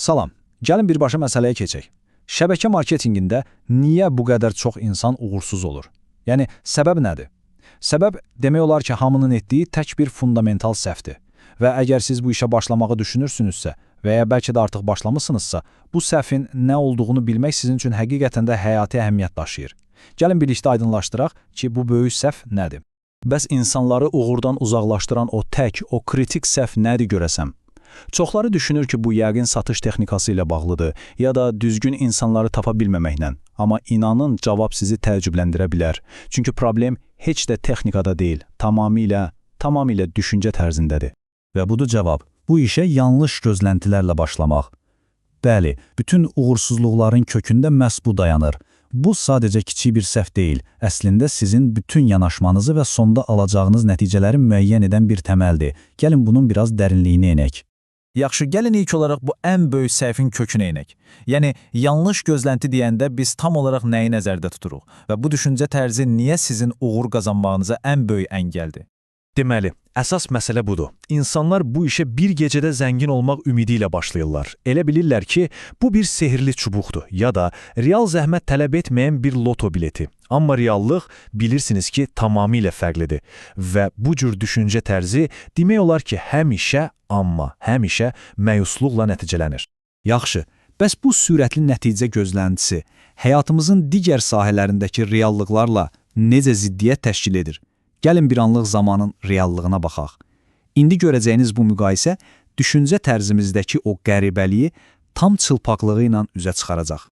Salam, gəlin birbaşa məsələyə keçək. Şəbəkə marketinqində niyə bu qədər çox insan uğursuz olur? Yəni, səbəb nədir? Səbəb demək olar ki, hamının etdiyi tək bir fundamental səhvdir. Və əgər siz bu işə başlamağı düşünürsünüzsə və ya bəlkə də artıq başlamısınızsa, bu səhvin nə olduğunu bilmək sizin üçün həqiqətən də həyati əhəmiyyət daşıyır. Gəlin birlikdə aydınlaşdıraq ki, bu böyük səhv nədir? Bəs insanları uğurdan uzaqlaşdıran o tək, o kritik səhv nədir görəsəm? Çoxları düşünür ki, bu yəqin satış texnikası ilə bağlıdır ya da düzgün insanları tapa bilməməklə. Amma inanın, cavab sizi təəccübləndirə bilər. Çünki problem heç də texnikada deyil, tamamilə düşüncə tərzindədir. Və budur cavab. Bu işə yanlış gözləntilərlə başlamaq. Bəli, bütün uğursuzluqların kökündə məhz bu dayanır. Bu sadəcə kiçik bir səhv deyil, əslində sizin bütün yanaşmanızı və sonda alacağınız nəticələri müəyyən edən bir təməldir. Gəlin bunun biraz dərinliyini enək. Yaxşı, gəlin ilk olaraq bu ən böyük səhvin kökünə enək. Yəni, yanlış gözlənti deyəndə biz tam olaraq nəyi nəzərdə tuturuq və bu düşüncə tərzi niyə sizin uğur qazanmağınıza ən böyük əngəldir? Deməli, əsas məsələ budur. İnsanlar bu işə bir gecədə zəngin olmaq ümidi ilə başlayırlar. Elə bilirlər ki, bu bir sehirli çubuqdur ya da real zəhmət tələb etməyən bir loto bileti. Amma reallıq bilirsiniz ki, tamamilə fərqlidir və bu cür düşüncə tərzi demək olar ki, həmişə məyusluqla nəticələnir. Yaxşı, bəs bu sürətli nəticə gözləntisi həyatımızın digər sahələrindəki reallıqlarla necə ziddiyyət təşkil edir? Gəlin bir anlıq zamanın reallığına baxaq. İndi görəcəyiniz bu müqayisə düşüncə tərzimizdəki o qəribəliyi tam çılpaqlığı ilə üzə çıxaracaq.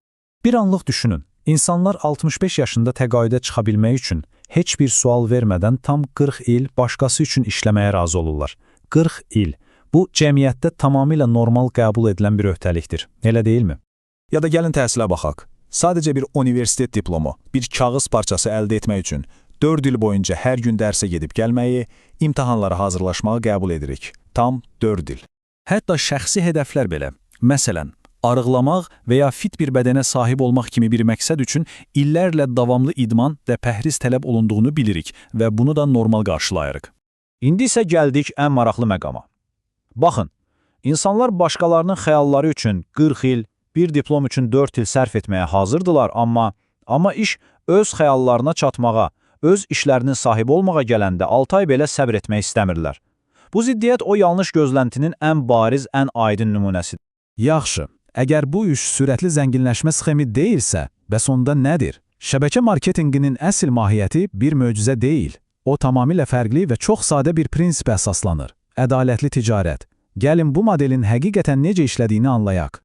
Bir anlıq düşünün. İnsanlar 65 yaşında təqaüdə çıxa bilmək üçün heç bir sual vermədən tam 40 il başqası üçün işləməyə razı olurlar. 40 il. Bu, cəmiyyətdə tamamilə normal qəbul edilən bir öhdəlikdir. Elə deyilmi? Ya da gəlin təhsilə baxaq. Sadəcə bir universitet diplomu, bir kağız parçası əldə etmək üçün 4 il boyunca hər gün dərsə gedib gəlməyi, imtahanlara hazırlaşmağı qəbul edirik. Tam 4 il. Hətta şəxsi hədəflər belə. Məsələn, arıqlamaq və ya fit bir bədənə sahib olmaq kimi bir məqsəd üçün illərlə davamlı idman və pəhriz tələb olunduğunu bilirik və bunu da normal qarşılayırıq. İndi isə gəldik ən maraqlı məqama. Baxın, insanlar başqalarının xəyalları üçün 40 il, bir diplom üçün 4 il sərf etməyə hazırdılar, amma iş öz xəyallarına çatmağa, öz işlərinin sahibi olmağa gələndə 6 ay belə səbr etmək istəmirlər. Bu ziddiyyət o yanlış gözləntinin ən bariz, ən aydın nümunəsidir. Yaxşı, əgər bu iş sürətli zənginləşmə sxemi deyilsə, bəs onda nədir? Şəbəkə marketinqinin əsl mahiyyəti bir möcüzə deyil. O tamamilə fərqli və çox sadə bir prinsipə əsaslanır. Ədalətli ticarət. Gəlin bu modelin həqiqətən necə işlədiyini anlayaq.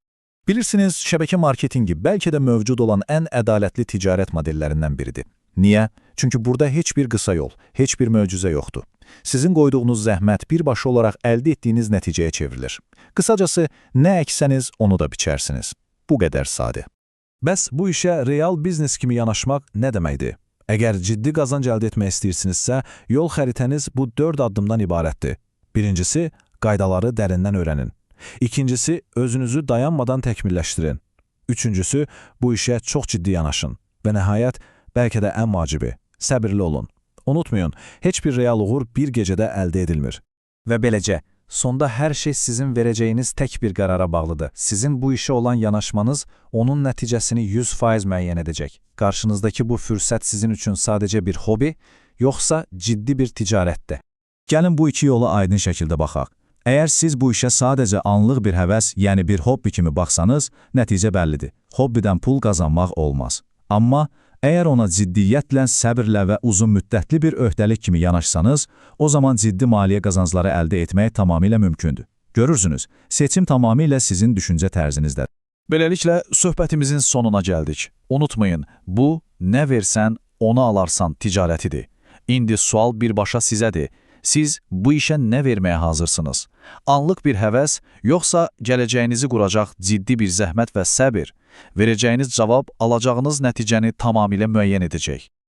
Bilirsiniz, şəbəkə marketinqi bəlkə də mövcud olan ən ədalətli ticarət modellərindən biridir. Niyə? Çünki burada heç bir qısa yol, heç bir möcüzə yoxdur. Sizin qoyduğunuz zəhmət birbaşa olaraq əldə etdiyiniz nəticəyə çevrilir. Qısacası, nə əksəniz, onu da biçərsiniz. Bu qədər sadə. Bəs bu işə real biznes kimi yanaşmaq nə deməkdir? Əgər ciddi qazanc əldə etmək istəyirsinizsə, yol xəritəniz bu 4 addımdan ibarətdir. Birincisi, qaydaları dərindən öyrənin. İkincisi, özünüzü dayanmadan təkmilləşdirin. Üçüncüsü, bu işə çox ciddi yanaşın. Və nəhayət, bəlkə də ən vacibi, səbirli olun. Unutmayın, heç bir real uğur bir gecədə əldə edilmir. Və beləcə, sonda hər şey sizin verəcəyiniz tək bir qərara bağlıdır. Sizin bu işə olan yanaşmanız onun nəticəsini 100% müəyyən edəcək. Qarşınızdakı bu fürsət sizin üçün sadəcə bir hobi, yoxsa ciddi bir ticarətdir. Gəlin bu iki yola aydın şəkildə baxaq. Əgər siz bu işə sadəcə anlıq bir həvəs, yəni bir hobbi kimi baxsanız, nəticə bəllidir. Hobbidən pul qazanmaq olmaz. Amma əgər ona ciddiyyətlə, səbirlə və uzun müddətli bir öhdəlik kimi yanaşsanız, o zaman ciddi maliyyə qazancları əldə etmək tamamilə mümkündür. Görürsünüz, seçim tamamilə sizin düşüncə tərzinizdədir. Beləliklə, söhbətimizin sonuna gəldik. Unutmayın, bu, nə versən, onu alarsan ticarətidir. İndi sual birbaşa sizədir. Siz bu işə nə verməyə hazırsınız? Anlıq bir həvəs, yoxsa gələcəyinizi quracaq ciddi bir zəhmət və səbir? Verəcəyiniz cavab alacağınız nəticəni tamamilə müəyyən edəcək.